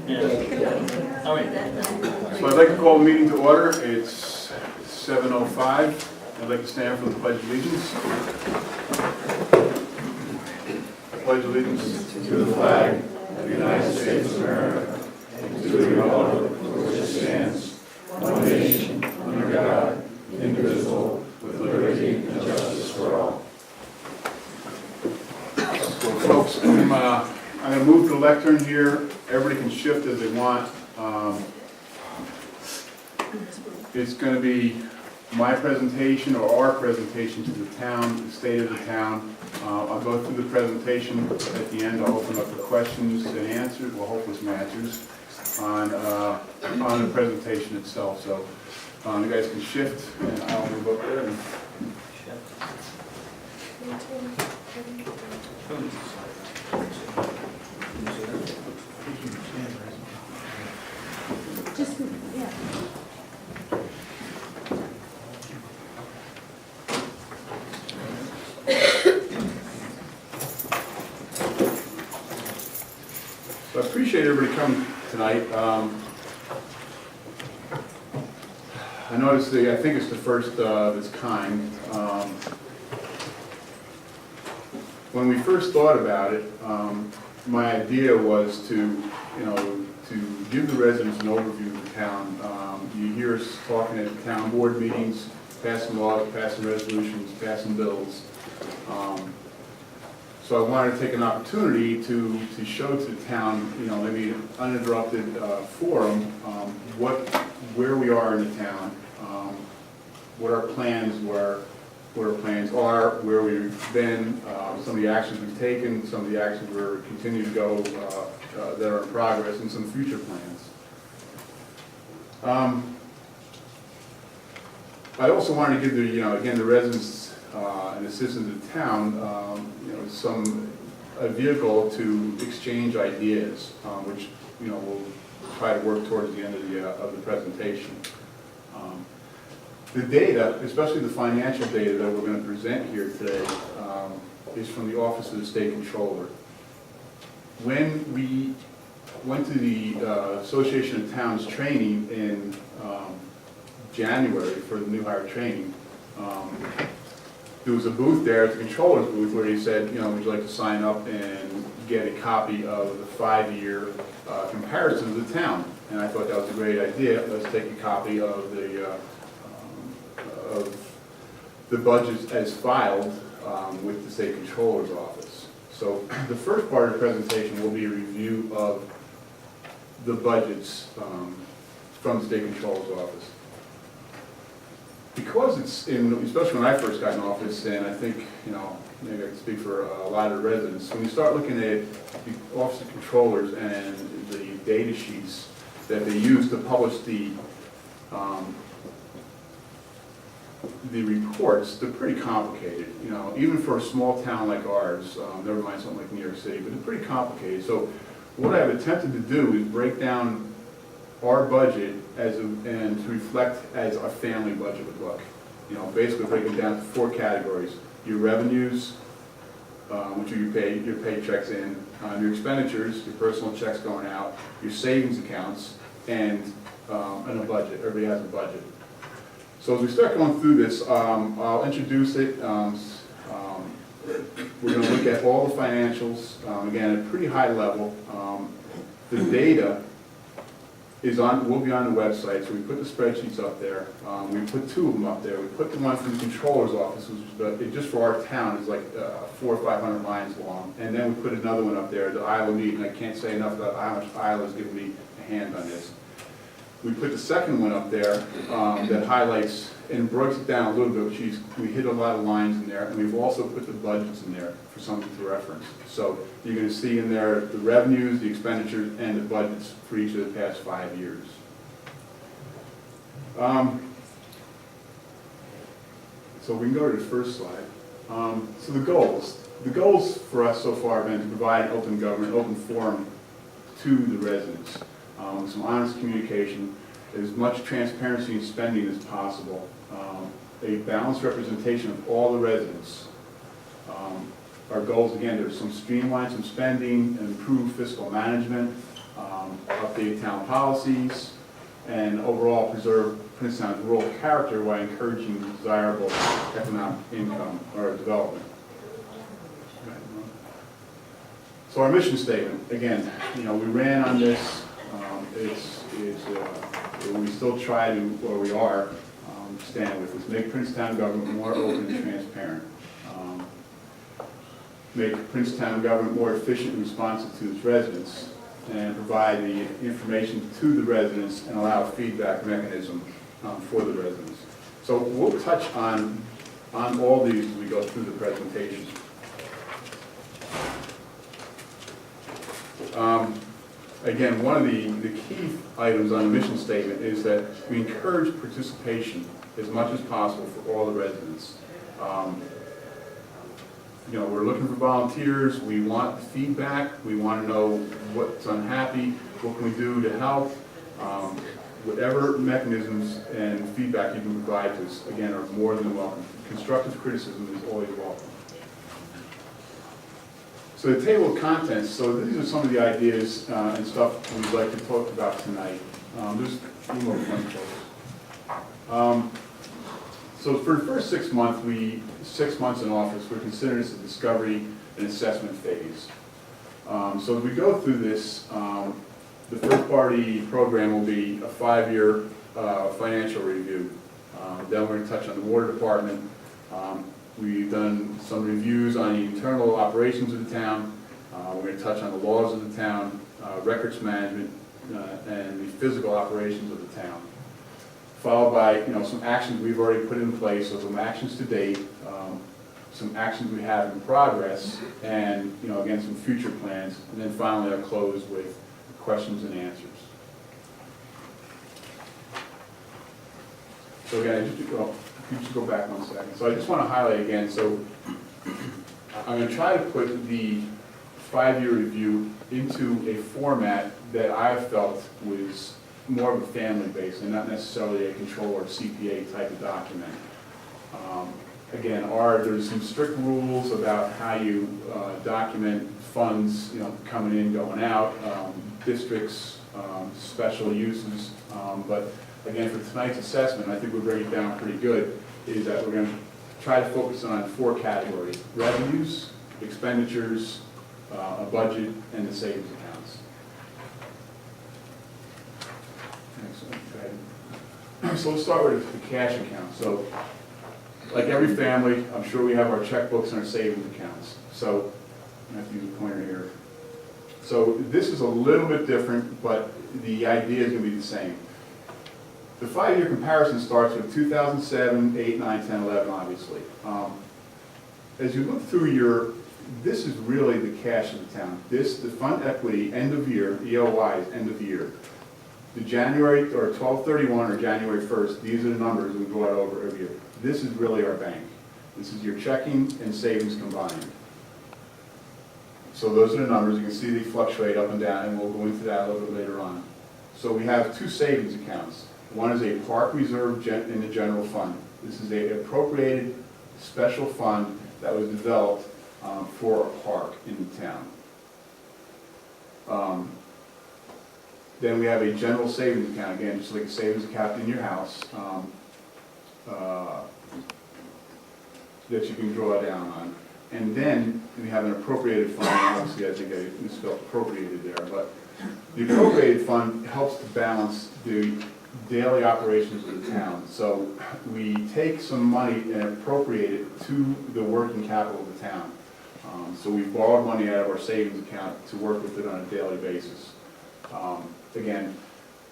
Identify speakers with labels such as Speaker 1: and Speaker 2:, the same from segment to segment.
Speaker 1: Oh, wait.
Speaker 2: So I'd like to call the meeting to order. It's 7:05. I'd like to stand for the Pledge of Allegiance. I pledge allegiance
Speaker 3: to the flag of the United States of America, and to the republic for which it stands, one nation, under God, indivisible, with liberty and justice for all.
Speaker 2: Well, folks, I'm going to move to the lectern here. Everybody can shift as they want. It's going to be my presentation or our presentation to the town, the state of the town. I'll go through the presentation. At the end, I'll open up for questions and answers, well, hopefully some answers on the presentation itself. So you guys can shift, and I'll move up there. And
Speaker 4: Just, yeah.
Speaker 2: So I appreciate everybody coming tonight. I noticed I think it's the first of its kind. When we first thought about it, my idea was to give the residents an overview of the town. You hear us talking at town board meetings, passing laws, passing resolutions, passing bills. So I wanted to take an opportunity to show to the town, maybe an uninterrupted forum, where we are in the town, what our plans were, what our plans are, where we've been, some of the actions we've taken, some of the actions we're continuing to go that are in progress, and some future plans. I also wanted to give the residents and the citizens of the town, a vehicle to exchange ideas, which we'll try to work towards the end of the presentation. The data, especially the financial data that we're going to present here today, is from the Office of the State Controller. When we went to the Association of Towns training in January for the new hire training, there was a booth there, the controller's booth, where he said, would you like to sign up and get a copy of the 5-year comparison of the town? And I thought that was a great idea. Let's take a copy of the budgets as filed with the State Controller's Office. So the first part of the presentation will be a review of the budgets from the State Controller's Office. Because it's especially when I first got in office, and I think, maybe I can speak for a lot of the residents, when you start looking at the Office of Controllers and the data sheets that they use to publish the reports, they're pretty complicated. Even for a small town like ours, never mind something like New York City, but they're pretty complicated. So what I've attempted to do is break down our budget and to reflect as our family budget would look. Basically break it down to 4 categories: your revenues, which are your paychecks in, your expenditures, your personal checks going out, your savings accounts, and a budget. Everybody has a budget. So as we start going through this, I'll introduce it. We're going to look at all the financials, again, at a pretty high level. The data will be on the website, so we put the spreadsheets up there. We put 2 of them up there. We put the one from the Controller's Office, which just for our town is like 400 or 500 lines long. And then we put another one up there, the Iowa Meet, and I can't say enough about how much Iowa's given me a hand on this. We put the second one up there that highlights and breaks it down a little bit. We hit a lot of lines in there, and we've also put the budgets in there for something to reference. So you're going to see in there the revenues, the expenditures, and the budgets for each of the past 5 years. So we can go to the first slide. So the goals. The goals for us so far have been to provide an open government, open forum to the residents. With some honest communication, as much transparency in spending as possible, a balanced representation of all the residents. Our goals, again, there's some streamline some spending, improve fiscal management, update town policies, and overall preserve Princetown's rural character while encouraging desirable economic income or development. So our mission statement, again, we ran on this. We still try to, or we are, stand with this. Make Princetown government more open and transparent. Make Princetown government more efficient and responsive to its residents, and provide the information to the residents and allow a feedback mechanism for the residents. So we'll touch on all these as we go through the presentation. Again, one of the key items on the mission statement is that we encourage participation as much as possible for all the residents. We're looking for volunteers. We want feedback. We want to know what's unhappy, what can we do to help. Whatever mechanisms and feedback you can provide to us, again, are more than welcome. Constructive criticism is always welcome. So the table of contents, so these are some of the ideas and stuff we'd like to talk about tonight. There's a few more fun quotes. So for the first 6 months, 6 months in office, we're considering this a discovery and assessment phase. So as we go through this, the first party program will be a 5-year financial review. Then we're going to touch on the water department. We've done some reviews on the internal operations of the town. We're going to touch on the laws of the town, records management, and the physical operations of the town. Followed by some actions we've already put in place, so some actions to date, some actions we have in progress, and again some future plans, and then finally I'll close with questions and answers. So again, if you just go back 1 second. So I just want to highlight again, so I'm going to try to put the 5-year review into a format that I felt was more of a family base and not necessarily a control or CPA type of document. Again, there's some strict rules about how you document funds, coming in, going out, districts, special uses, but again, for tonight's assessment, I think we're bringing it down pretty good, is that we're going to try to focus on 4 categories: revenues, expenditures, a budget, and the savings accounts. Excellent. Go ahead. So let's start with the cash account. So, like every family, I'm sure we have our checkbooks and our savings accounts. So, I have to use a pointer here. So this is a little bit different, but the idea is going to be the same. The 5-year comparison starts with 2007, 8, 9, 10, 11, obviously. As you look through this is really the cash of the town. The fund equity, end of year, EOY is end of year. The January, or 12/31 or January 1st, these are the numbers we go out over every year. This is really our bank. This is your checking and savings combined. So those are the numbers. You can see they fluctuate up and down, and we'll go into that a little bit later on. So we have 2 savings accounts. One is a park reserve in the general fund. This is an appropriated special fund that was developed for a park in the town. Then we have a general savings account, again, just like a savings account in your house, that you can draw down on. And then we have an appropriated fund. Obviously, I think I misspelled appropriated there, but the appropriated fund helps to balance the daily operations of the town. So we take some money and appropriate it to the working capital of the town. So we borrowed money out of our savings account to work with it on a daily basis. Again,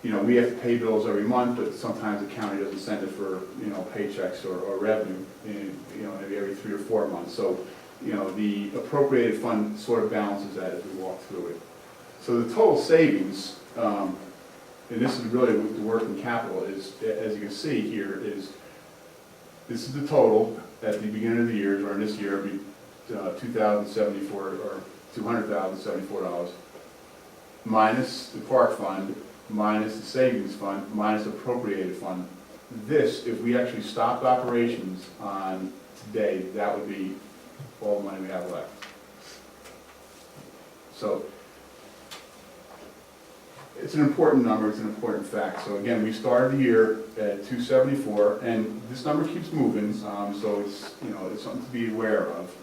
Speaker 2: we have to pay bills every month, but sometimes the county doesn't send it for, paychecks or revenue, maybe every 3 or 4 months. So, the appropriated fund sort of balances that as we walk through it. So the total savings, and this is really what the working capital is, as you can see here, this is the total at the beginning of the year, or in this year, it'll be $2,074 or $200,074, minus the park fund, minus the savings fund, minus appropriated fund. This, if we actually stopped operations on today, that would be all the money we have left. So it's an important number, it's an important fact. So again, we started the year at 274, and this number keeps moving, so it's, you know, it's something to be aware of.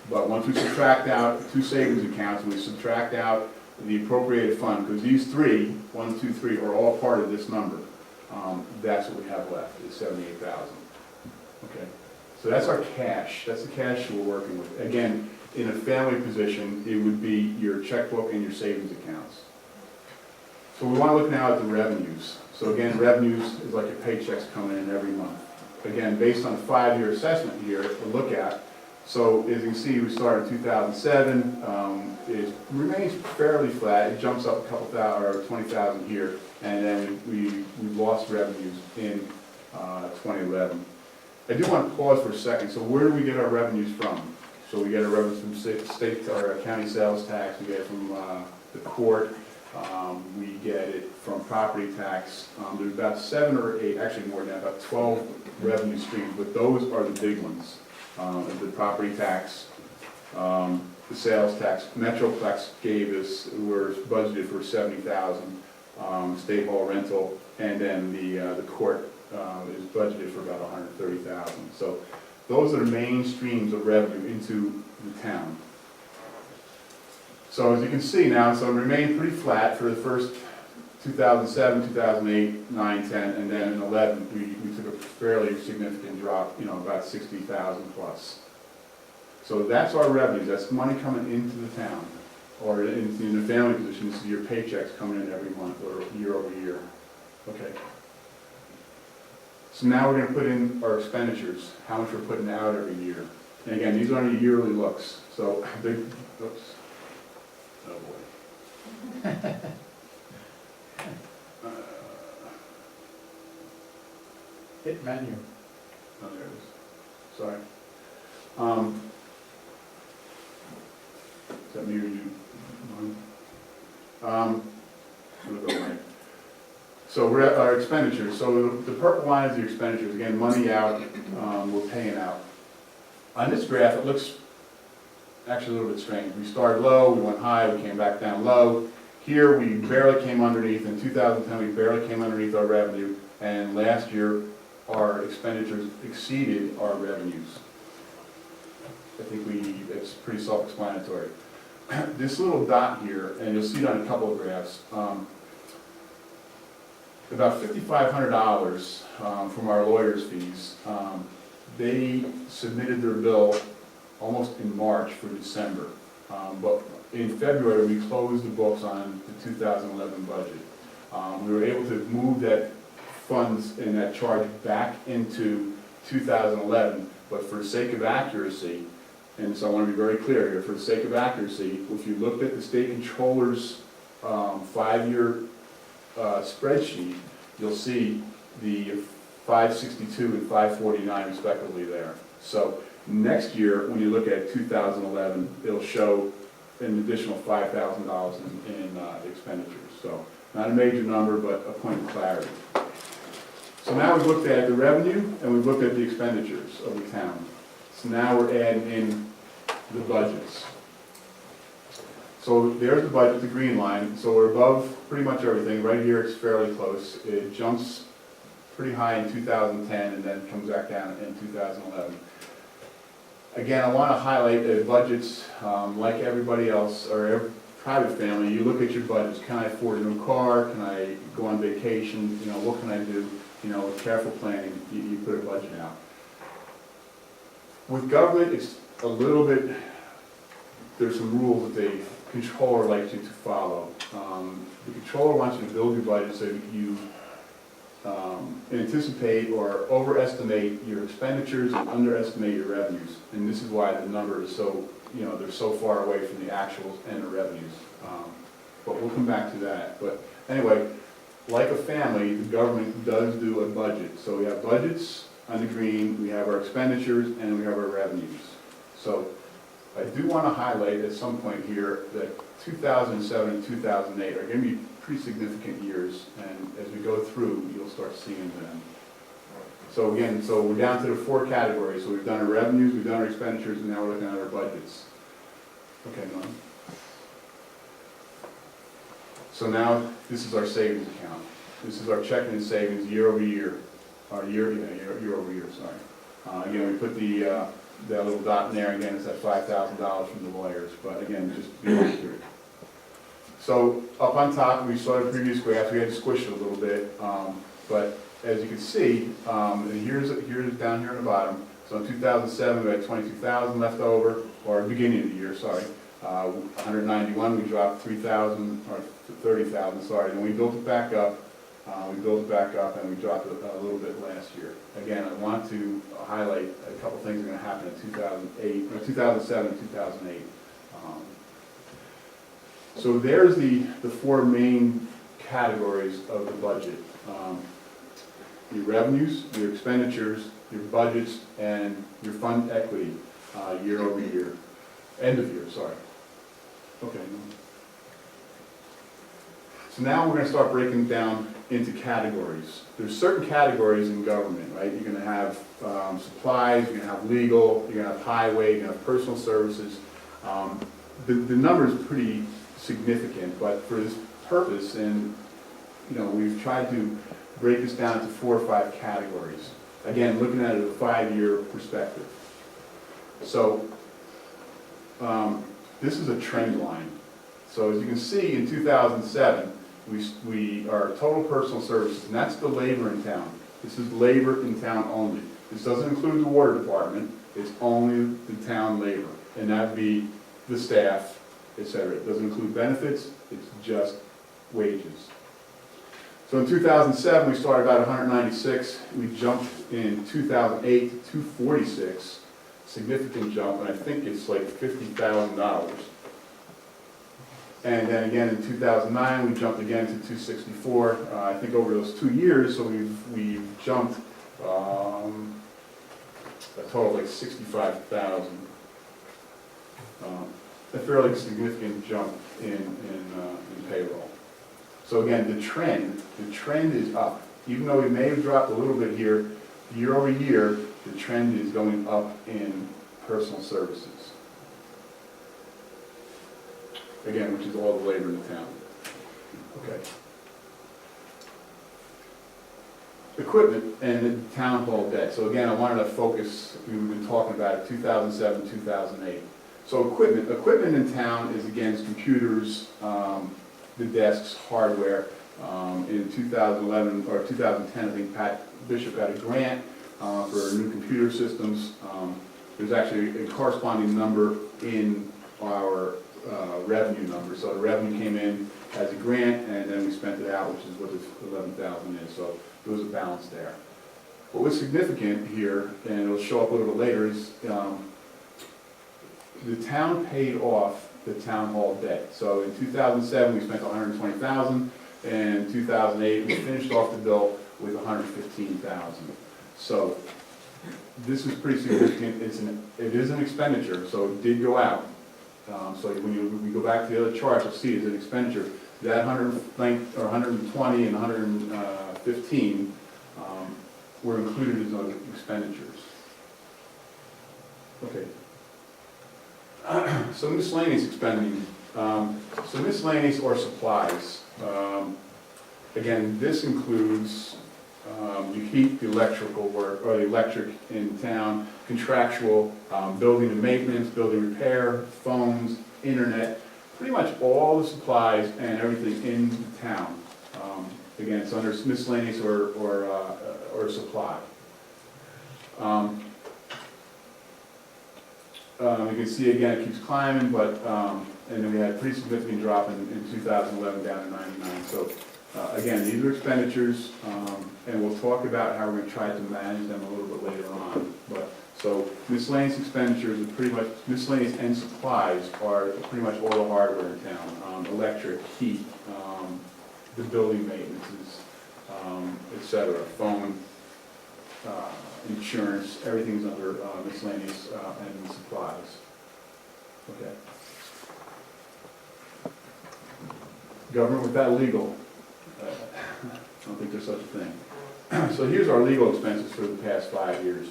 Speaker 2: But once we subtract out 2 savings accounts, and we subtract out the appropriated fund, because these 3, 1, 2, 3, are all part of this number, that's what we have left, is 78,000. Okay, so that's our cash, that's the cash we're working with. Again, in a family position, it would be your checkbook and your savings accounts. So we want to look now at the revenues. So again, revenues is like your paychecks coming in every month. Again, based on a 5-year assessment here to look at. So as you can see, we started in 2007. It remains fairly flat. It jumps up a couple thousand or 20,000 here, and then we lost revenues in 2011. I do want to pause for a second. So where do we get our revenues from? So we get our revenues from state or county sales tax. We get it from the court. We get it from property tax. There's about 7 or 8, actually more than that, about 12 revenue streams, but those are the big ones. The property tax, the sales tax. Metroplex gave us, we're budgeted for 70,000. State hall rental, and then the court is budgeted for about 130,000. So those are the main streams of revenue into the town. So as you can see now, so it remained pretty flat for the first 2007, 2008, 9, 10, and then in 11 we took a fairly significant drop, you know, about 60,000 plus. So that's our revenues. That's money coming into the town, or in the family position. This is your paychecks coming in every month or year over year. Okay. So now we're going to put in our expenditures, how much we're putting out every year. And again, these are yearly looks. So big, oops. Oh boy.
Speaker 1: Hit menu.
Speaker 2: Oh, there it is. Sorry. Is that me or you? We'll go right. So we're at our expenditures. So the purple line is the expenditures. Again, money out, we're paying out. On this graph, it looks actually a little bit strange. We started low, we went high, we came back down low. Here, we barely came underneath. In 2010, we barely came underneath our revenue. And last year, our expenditures exceeded our revenues. I think it's pretty self-explanatory. This little dot here, and you'll see it on a couple of graphs, about $5,500 from our lawyers' fees. They submitted their bill almost in March for December. But in February, we closed the books on the 2011 budget. We were able to move that funds and that charge back into 2011, but for the sake of accuracy, and so I want to be very clear here, for the sake of accuracy, if you looked at the state controller's 5-year spreadsheet, you'll see the 562 and 549 respectively there. So next year, when you look at 2011, it'll show an additional $5,000 in expenditures. So not a major number, but a point of clarity. So now we've looked at the revenue and we've looked at the expenditures of the town. So now we're adding in the budgets. So there's the budget, the green line. So we're above pretty much everything. Right here it's fairly close. It jumps pretty high in 2010 and then comes back down in 2011. Again, I want to highlight that budgets, like everybody else or every private family, you look at your budgets. Can I afford a new car? Can I go on vacation? You know, what can I do? You know, with careful planning, you put a budget out. With government, it's a little bit, there's some rules that the controller likes you to follow. The controller wants you to build your budget so that you anticipate or overestimate your expenditures and underestimate your revenues. And this is why the number is so, you know, they're so far away from the actuals and the revenues. But we'll come back to that. But anyway, like a family, the government does do a budget. So we have budgets on the green, we have our expenditures, and we have our revenues. So I do want to highlight at some point here that 2007 and 2008 are going to be pretty significant years, and as we go through, you'll start seeing them. So again, so we're down to the 4 categories. So we've done our revenues, we've done our expenditures, and now we're looking at our budgets. Okay, Norm. So now, this is our savings account. This is our checking and savings year over year, or year over year, sorry. Again, we put that little dot in there, again, it's that $5,000 from the lawyers, but again, just to be accurate. So up on top, we saw the previous graph, we had to squish it a little bit, but as you can see, and here's down here at the bottom. So in 2007, we had 22,000 left over, or beginning of the year, sorry. 191, we dropped 3,000, or 30,000, sorry, and we built it back up. And we dropped it a little bit last year. Again, I want to highlight a couple things that are going to happen in 2007 and 2008. So there's the four main categories of the budget. Your revenues, your expenditures, your budgets, and your fund equity year over year. End of year, sorry. Okay. So now we're going to start breaking down into categories. There's certain categories in government, right? You're going to have supplies, you're going to have legal, you're going to have highway, you're going to have personal services. The number is pretty significant, but for this purpose, and we've tried to break this down into 4 or 5 categories. Again, looking at it at a 5-year perspective. So this is a trend line. So as you can see, in 2007, our total personal services, and that's the labor in town. This is labor in town only. This doesn't include the water department. It's only the town labor, and that'd be the staff, etc. It doesn't include benefits. It's just wages. So in 2007, we started about 196. We jumped in 2008 to 246. Significant jump, and I think it's like $50,000. And then again in 2009, we jumped again to 264. I think over those 2 years, so we've jumped a total of like 65,000. A fairly significant jump in payroll. So again, the trend is up. Even though we may have dropped a little bit here, year over year, the trend is going up in personal services. Again, which is all the labor in the town. Okay. Equipment and the town hall debt. So again, I wanted to focus, we've been talking about it, 2007, 2008. So equipment in town is again computers, the desks, hardware. In 2011 or 2010, I think Pat Bishop got a grant for new computer systems. There's actually a corresponding number in our revenue number. So the revenue came in as a grant, and then we spent it out, which is what this 11,000 is. So there was a balance there. What was significant here, and it'll show up a little bit later, is the town paid off the town hall debt. So in 2007, we spent 120,000, and in 2008, we finished off the bill with 115,000. So this is pretty significant. It is an expenditure, so it did go out. So when we go back to the other chart, you'll see it's an expenditure. That 120 and 115 were included as other expenditures. Okay. So miscellaneous expending. So miscellaneous or supplies. Again, this includes your heat, the electrical work, or the electric in town, contractual, building and maintenance, building repair, phones, internet, pretty much all the supplies and everything in town. Again, it's under miscellaneous or supply. You can see again it keeps climbing, but and then we had a pretty significant drop in 2011 down to 99. So again, these are expenditures, and we'll talk about how we're going to try to manage them a little bit later on. But so miscellaneous expenditures are pretty much miscellaneous, and supplies are pretty much all the hardware in town: electric, heat, the building maintenances, etc. Phone. Insurance, everything's under miscellaneous and supplies. Okay. Government without legal. I don't think there's such a thing. So here's our legal expenses for the past 5 years.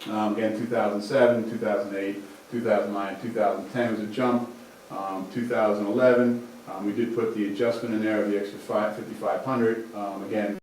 Speaker 2: Again, 2007, 2008, 2009, 2010 was a jump. 2011 We did put the adjustment in there of the extra 5,500. Again,